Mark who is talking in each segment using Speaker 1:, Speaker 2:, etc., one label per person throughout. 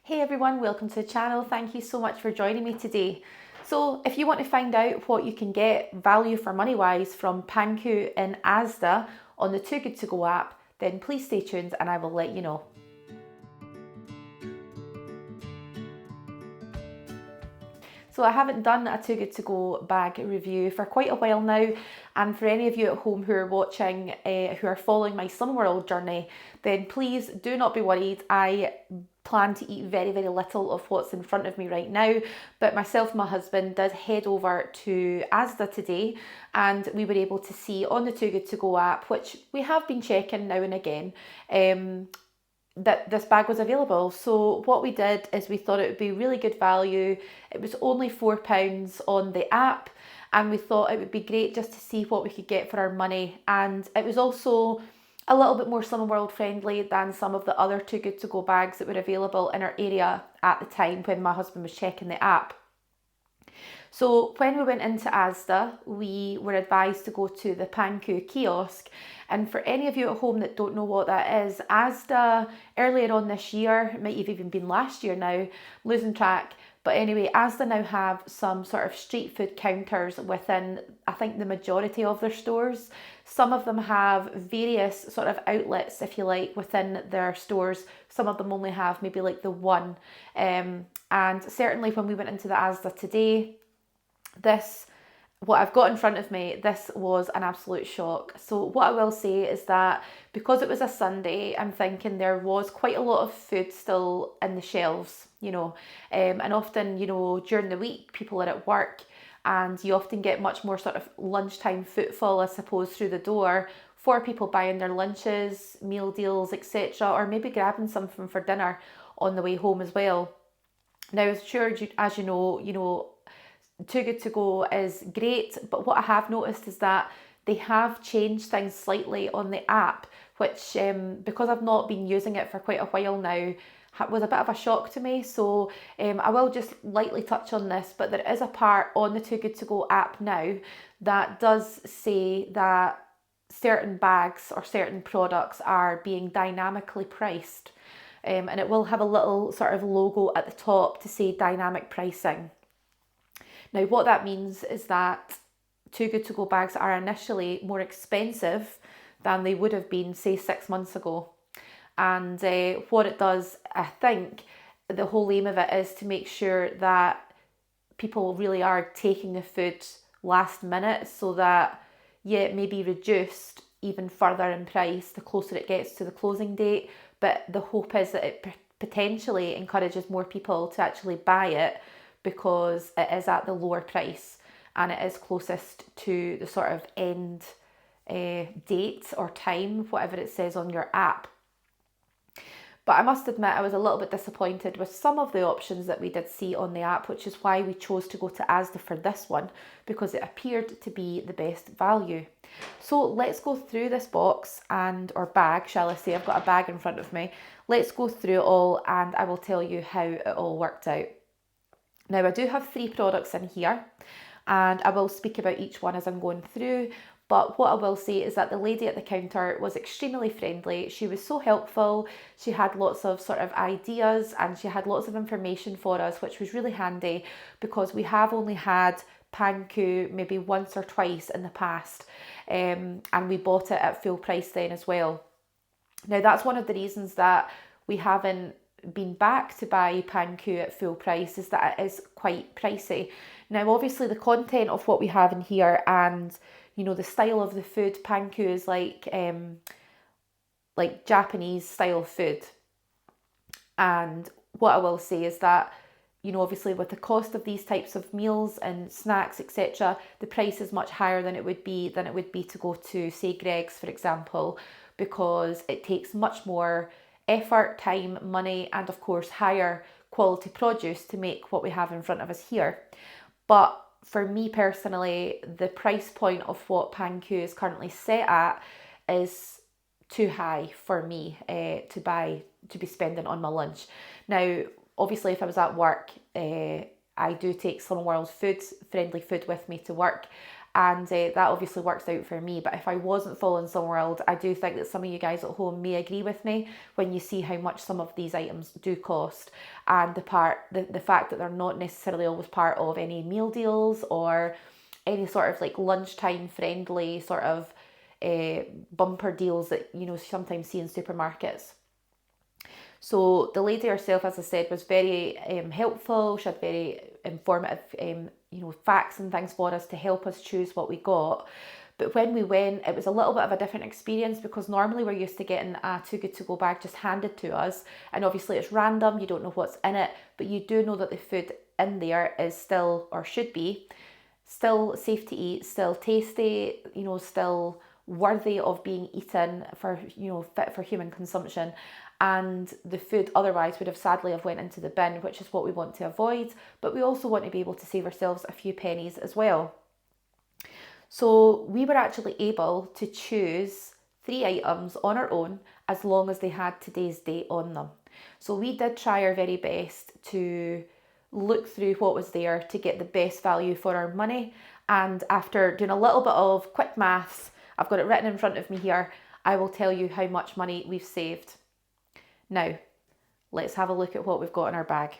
Speaker 1: Hey everyone, welcome to the channel. Thank you so much for joining me today. So if you want to find out what you can get value for money wise from Panku and Asda on the Too Good To Go app, then please stay tuned and I will let you know. So I haven't done a Too Good To Go bag review for quite a while now, and for any of you at home who are watching, who are following my Summer World journey, then please do not be worried. I plan to eat very little of what's in front of me right now, but myself and my husband did head over to Asda today, and we were able to see on the Too Good To Go app, which we have been checking now and again, that this bag was available. So what we did is we thought it would be really good value. It was only £4 on the app, and we thought it would be great just to see what we could get for our money. And it was also a little bit more Summer World friendly than some of the other Too Good To Go bags that were available in our area at the time when my husband was checking the app. So when we went into Asda, we were advised to go to the Panku kiosk. And for any of you at home that don't know what that is, Asda earlier on this year, it might have even been last year now, losing track. But anyway, Asda now have some sort of street food counters within, I think, the majority of their stores. Some of them have various sort of outlets, if you like, within their stores. Some of them only have maybe like the one. And certainly when we went into the Asda today, what I've got in front of me, this was an absolute shock. So what I will say is that because it was a Sunday, I'm thinking there was quite a lot of food still in the shelves, and often, during the week, people are at work and you often get much more sort of lunchtime footfall, I suppose, through the door for people buying their lunches, meal deals, etc., or maybe grabbing something for dinner on the way home as well. Now, sure, as you know, Too Good To Go is great, but what I have noticed is that they have changed things slightly on the app, which because I've not been using it for quite a while now, was a bit of a shock to me. So I will just lightly touch on this, but there is a part on the Too Good To Go app now that does say that certain bags or certain products are being dynamically priced, and it will have a little sort of logo at the top to say dynamic pricing. Now, what that means is that Too Good To Go bags are initially more expensive than they would have been, say, 6 months ago. And what it does, I think, the whole aim of it is to make sure that people really are taking the food last minute, so that, it may be reduced even further in price the closer it gets to the closing date. But the hope is that it potentially encourages more people to actually buy it, because it is at the lower price and it is closest to the sort of end date or time, whatever it says on your app. But I must admit, I was a little bit disappointed with some of the options that we did see on the app, which is why we chose to go to Asda for this one, because it appeared to be the best value. So let's go through this box or bag, shall I say. I've got a bag in front of me. Let's go through it all and I will tell you how it all worked out. Now, I do have 3 products in here and I will speak about each one as I'm going through. But what I will say is that the lady at the counter was extremely friendly. She was so helpful. She had lots of sort of ideas and she had lots of information for us, which was really handy because we have only had Panku maybe once or twice in the past, and we bought it at full price then as well. Now, that's one of the reasons that we haven't been back to buy Panku at full price, is that it is quite pricey. Now, obviously the content of what we have in here and the style of the food, Panku is like Japanese style food. And what I will say is that obviously with the cost of these types of meals and snacks, etc., the price is much higher than it would be to go to, say, Greggs, for example, because it takes much more effort, time, money, and of course higher quality produce to make what we have in front of us here. But for me personally, the price point of what Panku is currently set at is too high for me to be spending on my lunch. Now, obviously, if I was at work, I do take Summer World friendly food with me to work, and that obviously works out for me. But if I wasn't following Some World, I do think that some of you guys at home may agree with me when you see how much some of these items do cost, and the fact that they're not necessarily always part of any meal deals or any sort of like lunchtime friendly sort of bumper deals that you sometimes see in supermarkets. So the lady herself, as I said, was very helpful. She had very informative facts and things for us to help us choose what we got. But when we went, it was a little bit of a different experience, because normally we're used to getting a Too Good To Go bag just handed to us, and obviously it's random, you don't know what's in it, but you do know that the food in there is still, or should be, still safe to eat, still tasty, still worthy of being eaten for, fit for human consumption. And the food otherwise would have sadly have went into the bin, which is what we want to avoid. But we also want to be able to save ourselves a few pennies as well. So we were actually able to choose 3 items on our own as long as they had today's date on them. So we did try our very best to look through what was there to get the best value for our money. And after doing a little bit of quick maths, I've got it written in front of me here, I will tell you how much money we've saved. Now, let's have a look at what we've got in our bag.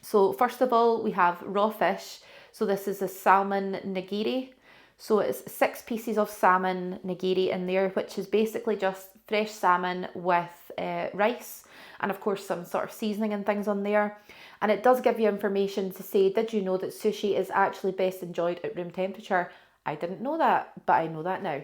Speaker 1: So first of all, we have raw fish. So this is a salmon nigiri. So it's 6 pieces of salmon nigiri in there, which is basically just fresh salmon with rice, and of course some sort of seasoning and things on there. And it does give you information to say, did you know that sushi is actually best enjoyed at room temperature? I didn't know that, but I know that now.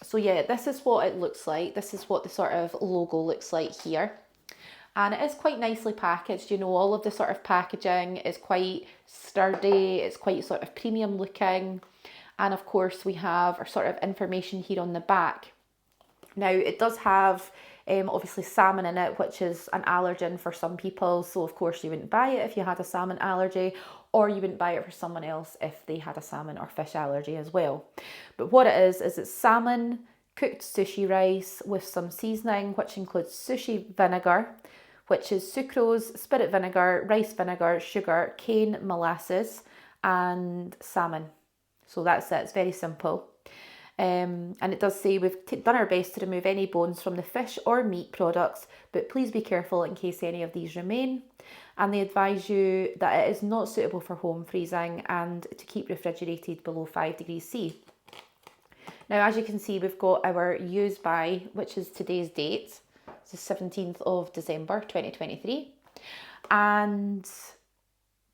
Speaker 1: So yeah, this is what it looks like. This is what the sort of logo looks like here. And it is quite nicely packaged. All of the sort of packaging is quite sturdy. It's quite sort of premium looking. And of course we have our sort of information here on the back. Now it does have obviously salmon in it, which is an allergen for some people. So of course you wouldn't buy it if you had a salmon allergy, or you wouldn't buy it for someone else if they had a salmon or fish allergy as well. But what it is it's salmon, cooked sushi rice with some seasoning, which includes sushi vinegar, which is sucrose, spirit vinegar, rice vinegar, sugar, cane, molasses, and salmon. So that's it, it's very simple. And it does say we've done our best to remove any bones from the fish or meat products, but please be careful in case any of these remain. And they advise you that it is not suitable for home freezing and to keep refrigerated below 5 degrees C. Now, as you can see, we've got our use by, which is today's date. It's the 17th of December 2023. And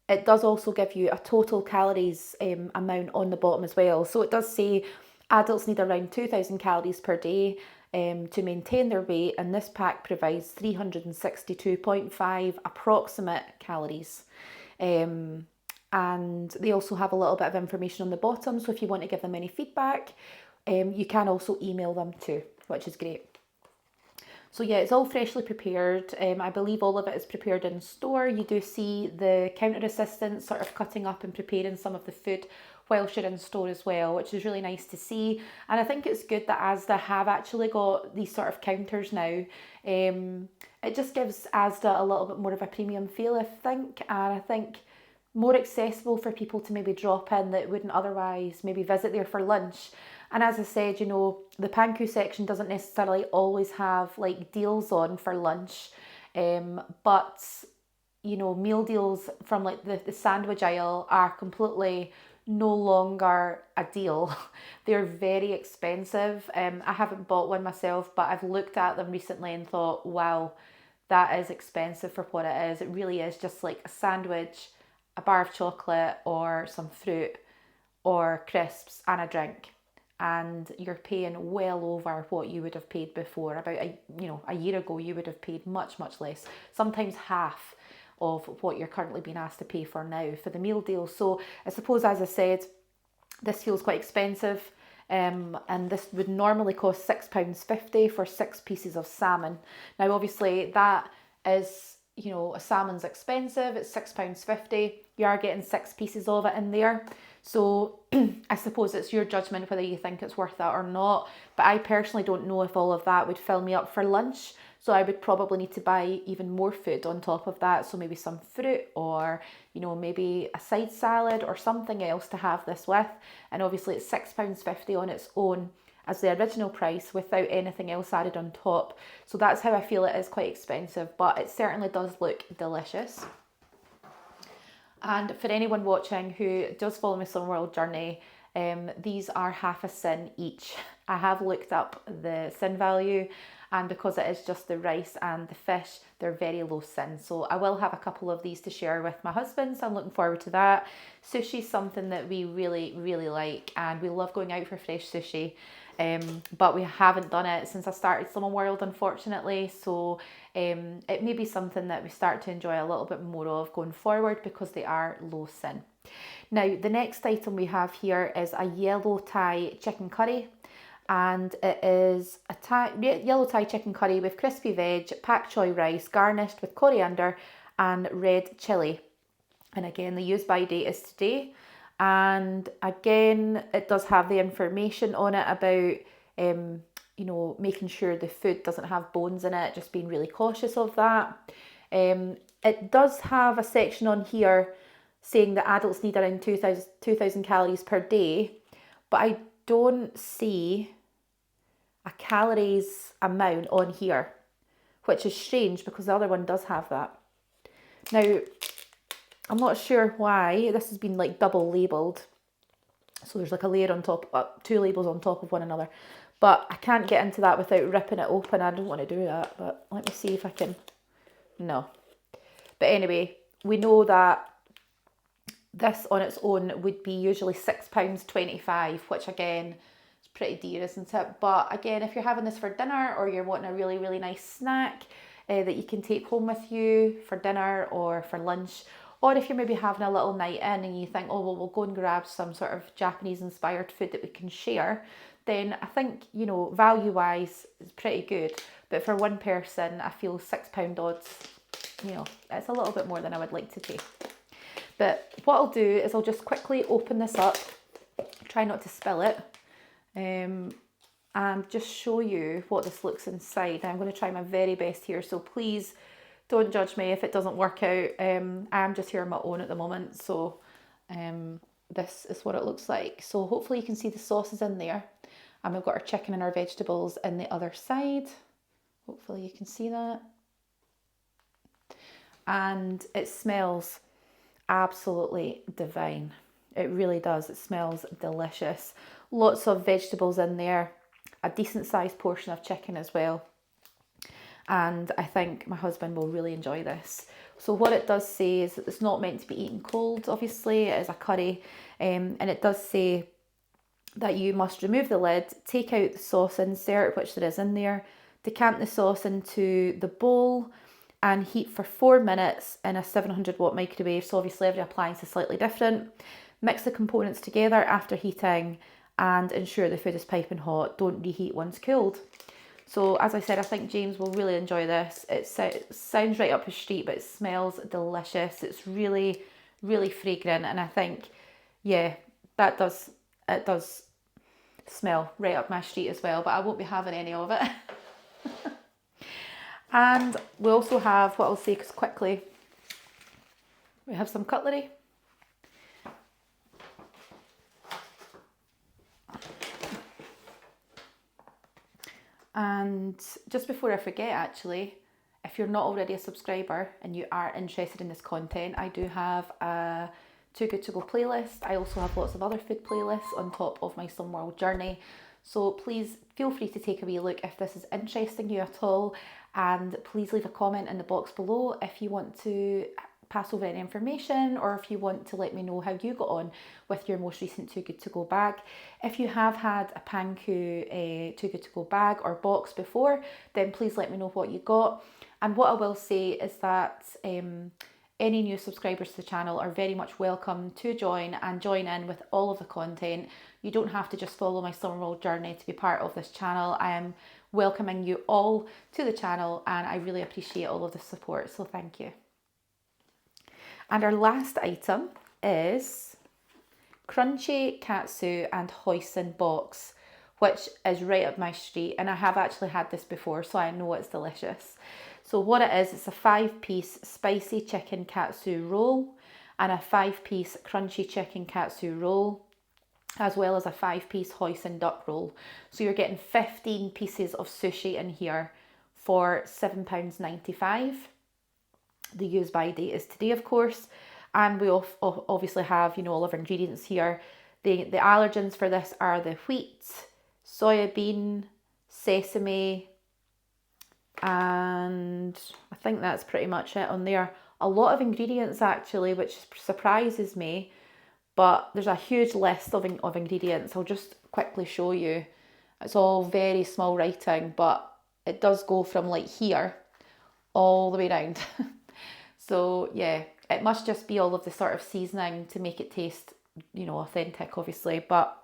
Speaker 1: it does also give you a total calories amount on the bottom as well. So it does say adults need around 2,000 calories per day to maintain their weight, and this pack provides 362.5 approximate calories. And they also have a little bit of information on the bottom, so if you want to give them any feedback, you can also email them too, which is great. So yeah, it's all freshly prepared. I believe all of it is prepared in store. You do see the counter assistants sort of cutting up and preparing some of the food whilst you're in store as well, which is really nice to see. And I think it's good that Asda have actually got these sort of counters now. It just gives Asda a little bit more of a premium feel, I think, and I think more accessible for people to maybe drop in that wouldn't otherwise maybe visit there for lunch. And as I said, the Panku section doesn't necessarily always have like deals on for lunch, but meal deals from like the sandwich aisle are completely no longer a deal. They're very expensive. I haven't bought one myself, but I've looked at them recently and thought, wow, that is expensive for what it is. It really is just like a sandwich, a bar of chocolate or some fruit or crisps and a drink. And you're paying well over what you would have paid before. About a year ago, you would have paid much, much less, sometimes half of what you're currently being asked to pay for now for the meal deal. So I suppose, as I said, this feels quite expensive, and this would normally cost £6.50 for 6 pieces of salmon. Now obviously that is, a salmon's expensive, it's £6.50, you are getting 6 pieces of it in there. So I suppose it's your judgment whether you think it's worth that or not, but I personally don't know if all of that would fill me up for lunch. So I would probably need to buy even more food on top of that. So maybe some fruit, or, you know, maybe a side salad or something else to have this with. And obviously it's £6.50 on its own as the original price without anything else added on top. So that's how I feel it is quite expensive, but it certainly does look delicious. And for anyone watching who does follow my Summer World journey, these are half a sin each. I have looked up the sin value, and because it is just the rice and the fish, they're very low sin. So I will have a couple of these to share with my husband, so I'm looking forward to that. Sushi is something that we really, really like, and we love going out for fresh sushi. But we haven't done it since I started Salmon World, unfortunately. So it may be something that we start to enjoy a little bit more of going forward, because they are low sin. Now, the next item we have here is a yellow Thai chicken curry. And it is a yellow Thai chicken curry with crispy veg, pak choy rice, garnished with coriander and red chilli. And again, the use by date is today. And again, it does have the information on it about, you know, making sure the food doesn't have bones in it, just being really cautious of that. It does have a section on here saying that adults need around 2,000 calories per day, but I don't see a calories amount on here, which is strange because the other one does have that. Now, I'm not sure why this has been like double labelled. So there's like a layer on top, two labels on top of one another. But I can't get into that without ripping it open. I don't want to do that, but let me see if I can. No. But anyway, we know that this on its own would be usually £6.25, which again, pretty dear, isn't it? But again, if you're having this for dinner, or you're wanting a really, really nice snack that you can take home with you for dinner or for lunch, or if you're maybe having a little night in and you think, oh, well, we'll go and grab some sort of Japanese inspired food that we can share, then I think, you know, value wise it's pretty good. But for one person, I feel £6 odds, you know, it's a little bit more than I would like to pay. But what I'll do is I'll just quickly open this up, try not to spill it, and just show you what this looks inside. I'm going to try my very best here, so please don't judge me if it doesn't work out. I'm just here on my own at the moment, so this is what it looks like. So hopefully you can see the sauces in there, and we've got our chicken and our vegetables in the other side. Hopefully you can see that. And it smells absolutely divine. It really does. It smells delicious. Lots of vegetables in there, a decent sized portion of chicken as well. And I think my husband will really enjoy this. So what it does say is that it's not meant to be eaten cold, obviously. It is a curry. And it does say that you must remove the lid, take out the sauce insert, which there is in there, decant the sauce into the bowl, and heat for 4 minutes in a 700 watt microwave. So obviously every appliance is slightly different. Mix the components together after heating and ensure the food is piping hot. Don't reheat once cooled. So as I said, I think James will really enjoy this. It sounds right up his street, but it smells delicious. It's really, really fragrant. And I think, yeah, it does smell right up my street as well, but I won't be having any of it. And we also have, what I'll say quickly, we have some cutlery. And just before I forget, actually, if you're not already a subscriber and you are interested in this content, I do have a Too Good To Go playlist. I also have lots of other food playlists on top of my Some World journey. So please feel free to take a wee look if this is interesting you at all. And please leave a comment in the box below if you want to pass over any information, or if you want to let me know how you got on with your most recent Too Good To Go bag. If you have had a Panku Too Good To Go bag or box before, then please let me know what you got. And what I will say is that any new subscribers to the channel are very much welcome to join in with all of the content. You don't have to just follow my Summer World journey to be part of this channel. I am welcoming you all to the channel, and I really appreciate all of the support, so thank you. And our last item is Crunchy Katsu and Hoisin Box, which is right up my street, and I have actually had this before, so I know it's delicious. So what it is, it's a 5-piece spicy chicken katsu roll and a 5-piece crunchy chicken katsu roll, as well as a 5-piece hoisin duck roll. So you're getting 15 pieces of sushi in here for £7.95. The use by date is today, of course, and we obviously have, you know, all of our ingredients here. The allergens for this are the wheat, soybean, sesame, and I think that's pretty much it on there. A lot of ingredients actually, which surprises me, but there's a huge list of ingredients. I'll just quickly show you. It's all very small writing, but it does go from like here all the way around. So yeah, it must just be all of the sort of seasoning to make it taste, you know, authentic, obviously. But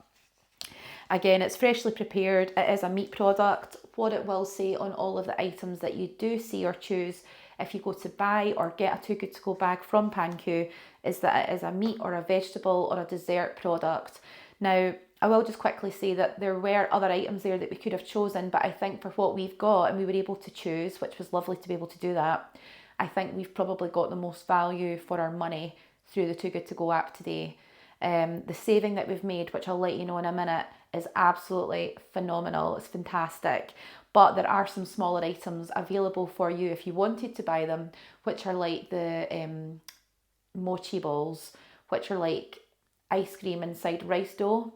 Speaker 1: again, it's freshly prepared. It is a meat product. What it will say on all of the items that you do see or choose if you go to buy or get a Too Good To Go bag from Panku is that it is a meat or a vegetable or a dessert product. Now, I will just quickly say that there were other items there that we could have chosen, but I think for what we've got and we were able to choose, which was lovely to be able to do that, I think we've probably got the most value for our money through the Too Good To Go app today. The saving that we've made, which I'll let you know in a minute, is absolutely phenomenal. It's fantastic. But there are some smaller items available for you if you wanted to buy them, which are like the mochi balls, which are like ice cream inside rice dough,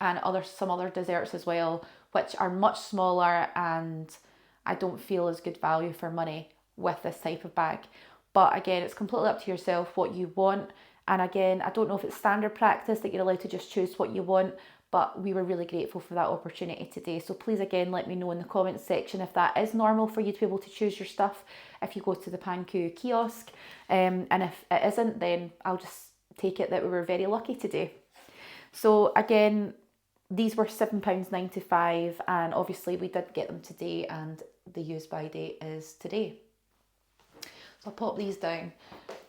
Speaker 1: and some other desserts as well, which are much smaller, and I don't feel as good value for money with this type of bag. But again, it's completely up to yourself what you want. And again, I don't know if it's standard practice that you're allowed to just choose what you want, but we were really grateful for that opportunity today. So please again, let me know in the comments section if that is normal for you to be able to choose your stuff if you go to the Panku kiosk. And if it isn't, then I'll just take it that we were very lucky today. So again, these were £7.95, and obviously we did get them today, and the use by date is today. So I'll pop these down.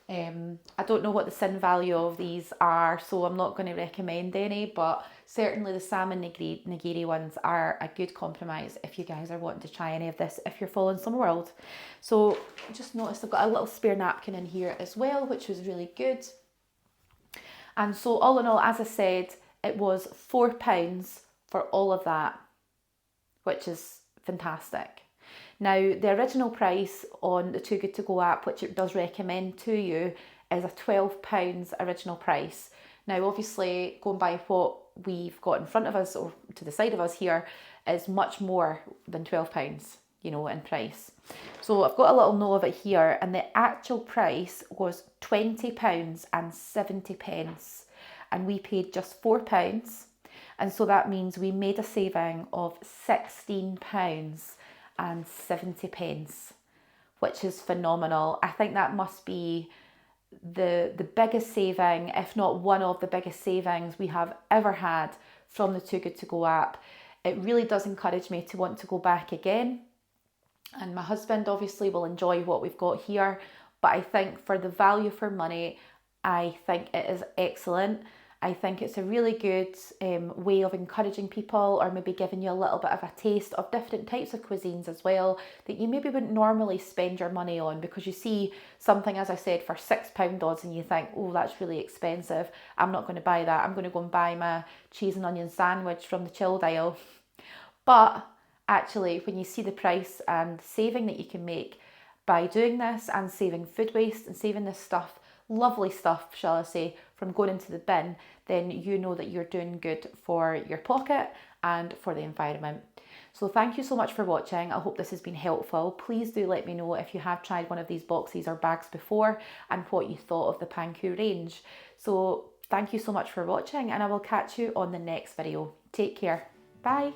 Speaker 1: I don't know what the sin value of these are, so I'm not going to recommend any, but certainly the salmon nigiri ones are a good compromise if you guys are wanting to try any of this if you're following Summer World. So I just noticed I've got a little spare napkin in here as well, which was really good. And so all in all, as I said, it was £4 for all of that, which is fantastic. Now, the original price on the Too Good To Go app, which it does recommend to you, is a £12 original price. Now, obviously, going by what we've got in front of us or to the side of us here is much more than £12, you know, in price. So I've got a little note of it here, and the actual price was £20.70, and we paid just £4. And so that means we made a saving of £16.70, which is phenomenal. I think that must be the biggest saving, if not one of the biggest savings we have ever had from the Too Good To Go app. It really does encourage me to want to go back again. And my husband obviously will enjoy what we've got here, but I think for the value for money, I think it is excellent. I think it's a really good way of encouraging people, or maybe giving you a little bit of a taste of different types of cuisines as well that you maybe wouldn't normally spend your money on, because you see something, as I said, for £6 odds and you think, oh, that's really expensive. I'm not going to buy that. I'm going to go and buy my cheese and onion sandwich from the chilled aisle. But actually, when you see the price and the saving that you can make by doing this and saving food waste and saving this stuff, lovely stuff, shall I say, from going into the bin, then you know that you're doing good for your pocket and for the environment. So thank you so much for watching. I hope this has been helpful. Please do let me know if you have tried one of these boxes or bags before and what you thought of the Panku range. So thank you so much for watching, and I will catch you on the next video. Take care. Bye.